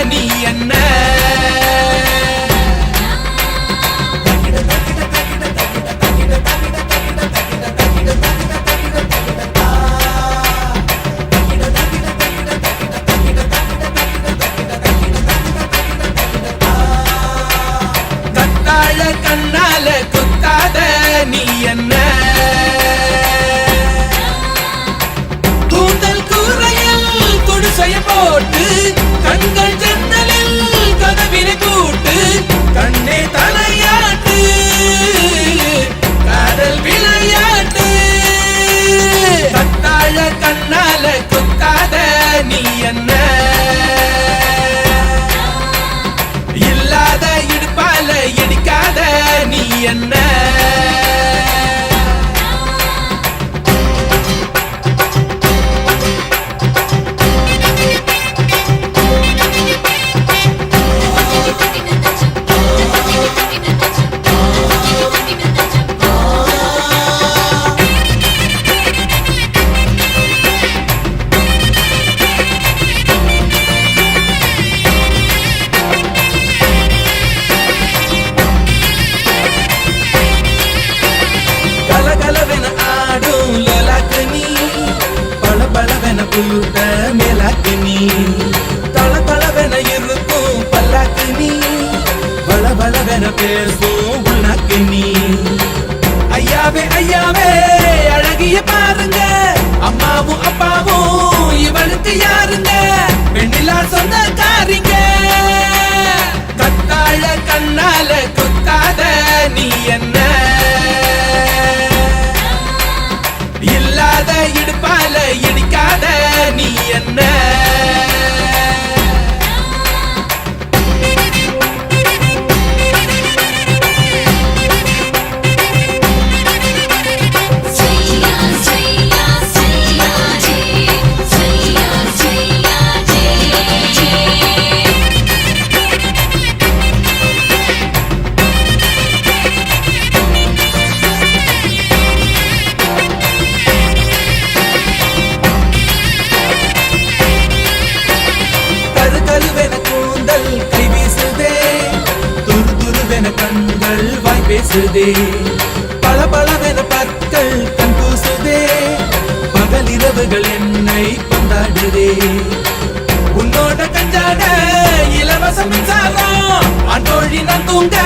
நீ என்ன கத்தாழ கண்ணால குத்தாத நீ என்ன கூந்தல் கூரையில் குடிசைய போட்டு கண்கள் ஜன்னலில் கதவினை கூட்டு கண்ணே தலையாட்டு காதல் விளையாட்டு கத்தாழ கண்ணால குத்தாத நீ என்ன இல்லாத இடுப்பால இடிக்காத நீ என்ன புழுத்த மேலாக்கு நீ தள தளவென இருக்கும் பல்லாக்கு நீ பல பலவென பேசும் உனக்கு நீ ஐயாவே ஐயாவே அழகிய பாருங்க அம்மாவும் அப்பாவும் இவளுக்கு யாருங்க பெண்ணிலா சொந்தக்காரிங்க கத்தாழ கண்ணால குத்தாத நீ என்ன இல்லாத இடுப்பால இடிக்காத நீ என்ன கண்கள் வாய் பேசுதே பல பலவென பற்கள் கண் பூசுதே பகல் இரவுகள் என்னை கொண்டாடுதே உன்னோட கஞ்சாட இலவச மின்சாரம் அன்றோழி நான் தூங்க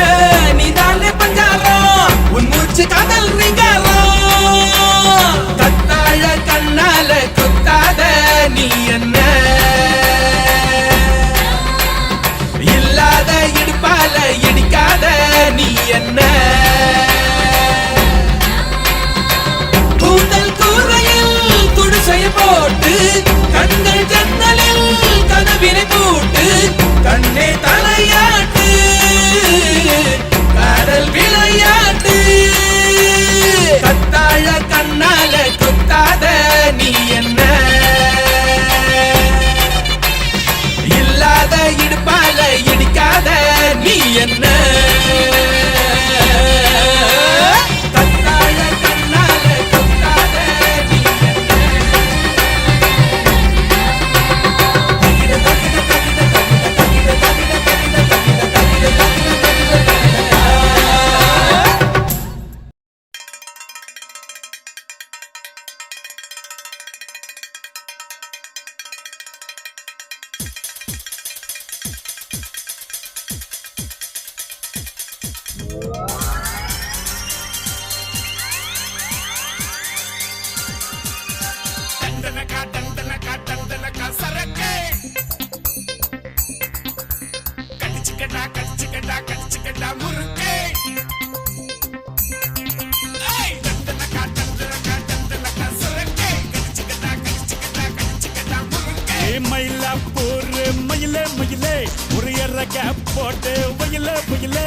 நீதானே பஞ்சாரம் உன் மூச்சு காதல் ரீங்காரம் கத்தாழ கண்ணால குத்தாத நீ என்ன இல்லாத இடுப்பால இடிக்காத நீ என்ன கூந்தல் கூரையில் குடிசைய போட்டு கண்கள் ஜன்னலில் கதவினை கூட்டு கண்ணே தலையாட்டு காதல் விளையாட்டு கத்தாழ கண்ணால குத்தாத நீ என்ன இல்லாத இடுப்பால இடிக்காத நீ என்ன கத்தாழ கண்ணால குத்தாத நீ போட்டு வயல வயல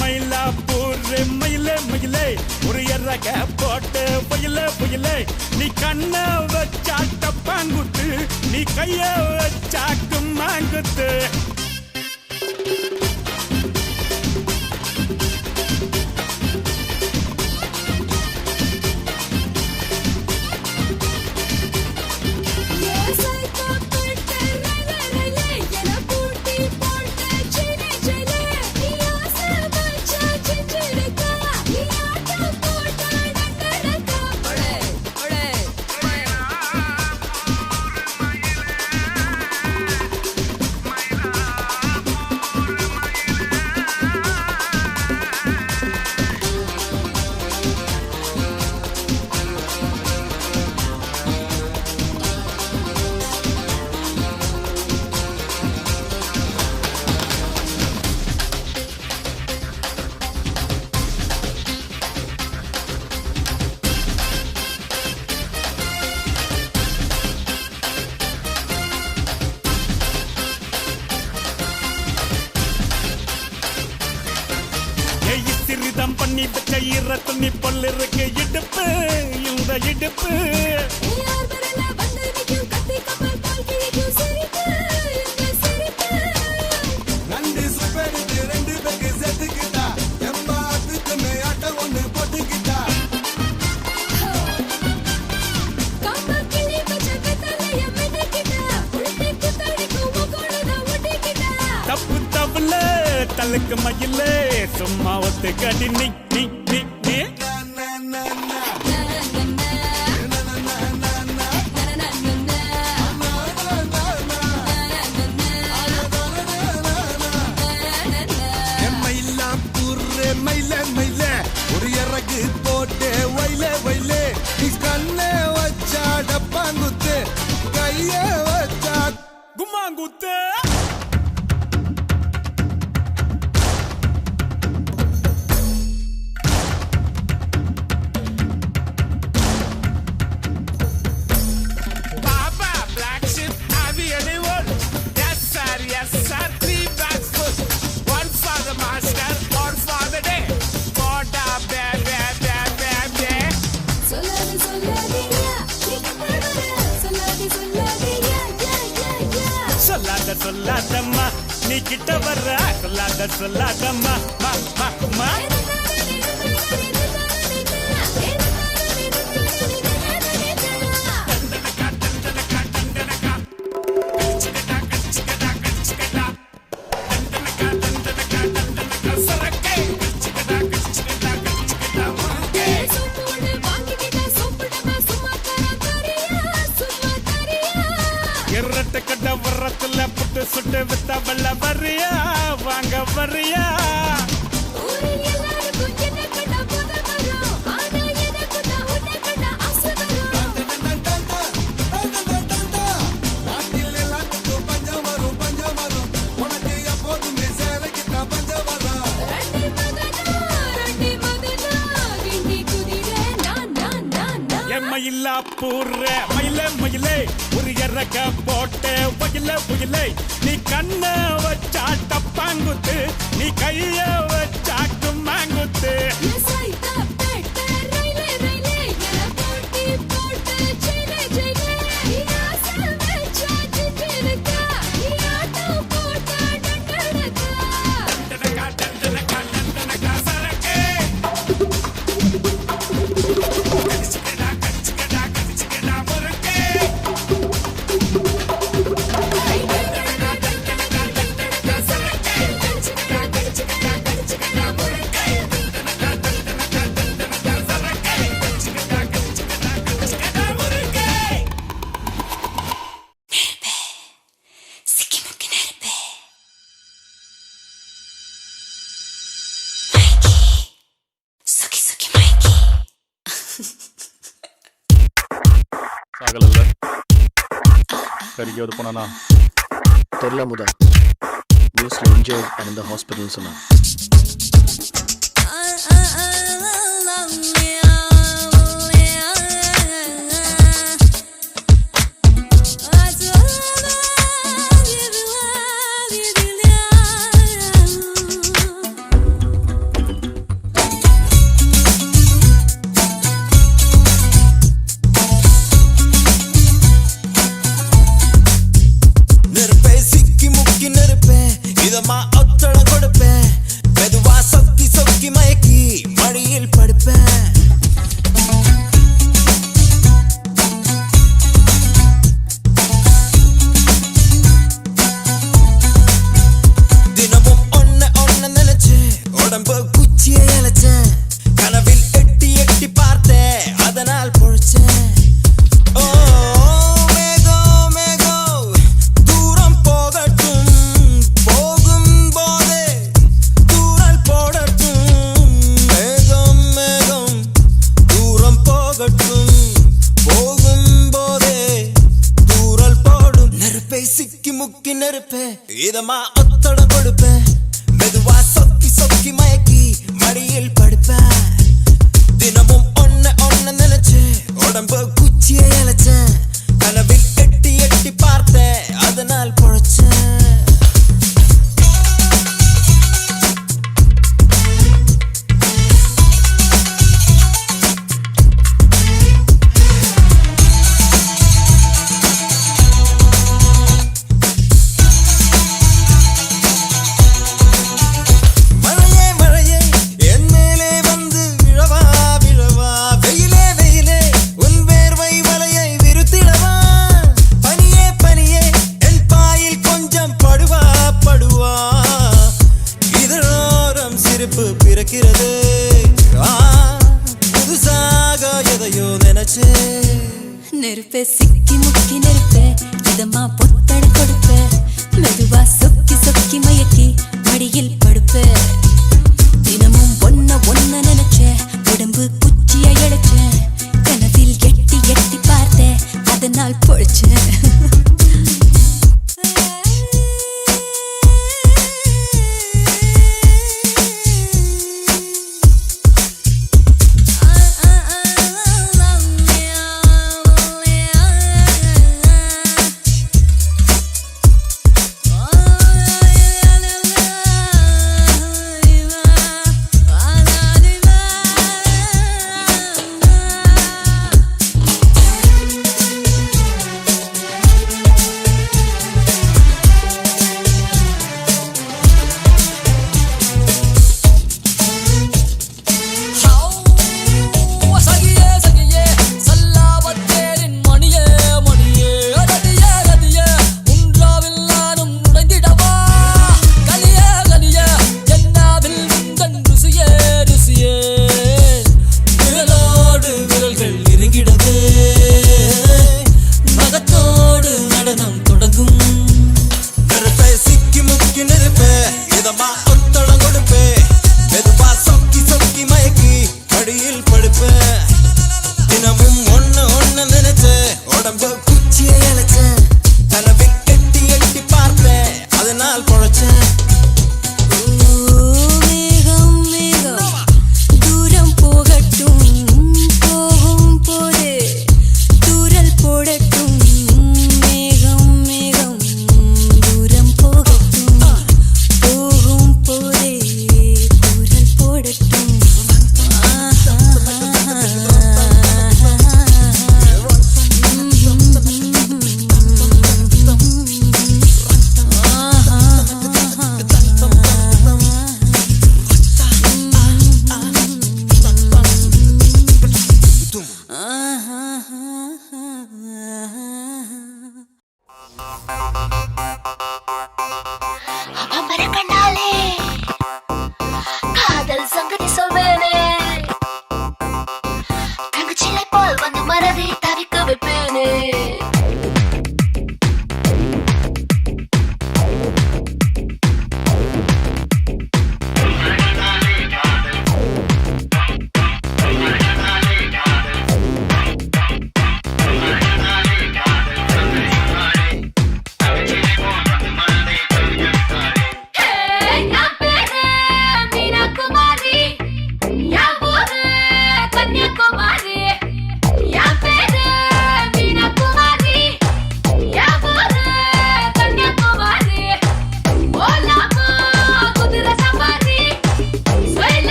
மயிலாப்பூர் மயிலே மயிலே ஒரு எறக போட்டு வயல வயல நீ கண்ண வச்சாட்ட பாங்குத்து நீ கைய வச்சாக்கு மாங்குத்து ஈரத்து நீ பொல்லிருக்கு இடுப்பு இந்த இடுப்பு நண்டு சுப்பெடுத்து ரெண்டு பேருக்கு செத்துக்கிட்டா எம்மா அதுக்கு மேயாட்ட ஒண்ணு போட்டுக்கிட்டா தப்பு தப்புல தலுக்கு மயில சும்மா ஒத்து கடி நீ நீ நீ நீ மயில மயில ஒரு இறகு போட்டு வயல வயல கண்ண வச்சா டப்பாங்குத்து கைய வச்சா கும்மாங்குத்து சொல்லாத சொல்லாதம்மா நீ கிட்ட வர்ற சொல்லாத சொல்லாதம்மா மா மா மா கட்ட வர்றத்துல புட்டு சுட்டு வித்த வெள்ள வரியா வாங்க வரியா மயிலா பூர்ற மயில மயிலே ஒரு இறக்க போட்டு வயல புயலே நீ கண்ண வச்சா டப்பாங்குத்து நீ கைய வச்சா கும்மாங்குத்து சாகல கறிக்காவது போனானா தெரியல முதா நியூஸ்ல இன்ஜர்ட் அண்ட் இந்த ஹாஸ்பிட்டல் சொன்னா இதமா ஒத்தட கொடுப்பேன் மெதுவா சொக்கி சொக்கி மயக்கி மடியில் படுப்பேன் தினமும் ஒன்ன ஒன்ன நினைச்சு உடம்பு குச்சியை இழைச்சேன் கனவில் எட்டி எட்டி பார்த்தேன் அதனால் பொழைச்சேன் நினைச்சே நெருப்பே சிக்கி முக்கி நெருப்பே இதமா பொத்தட கொடுப்ப மெதுவா சொக்கி சொக்கி மயக்கி மடியில் படுப்ப தினமும் ஒன்ன நினைச்ச உடம்பு குச்சிய இழைச்ச கனவில் எட்டி எட்டி பார்த்த அதனால் பொழைச்சேன்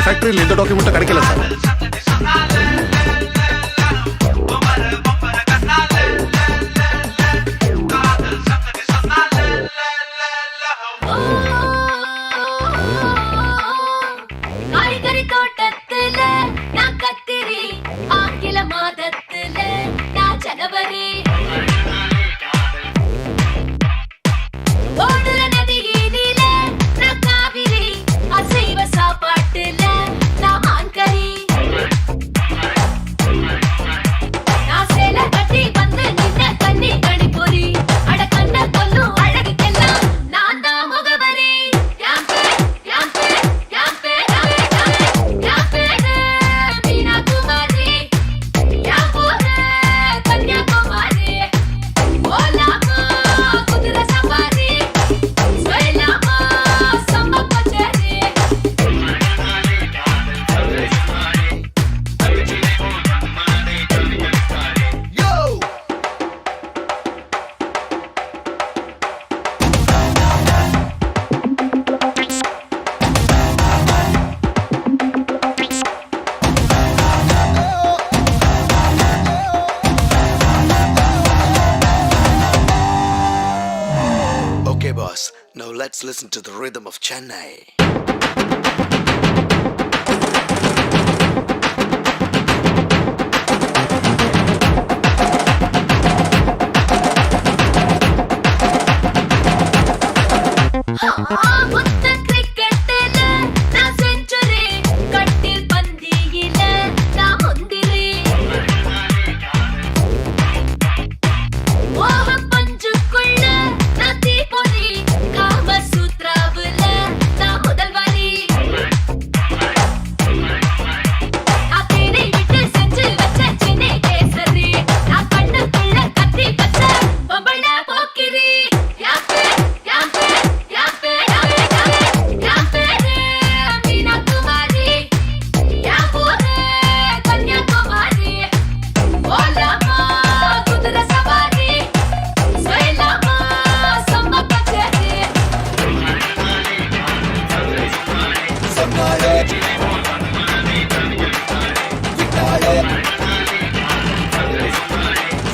ஃபேக்டரியில் இந்த டாக்குமெண்ட் கிடைக்கல sir. let's listen to the rhythm of Chennai.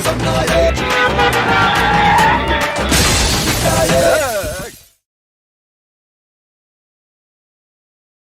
Samnaye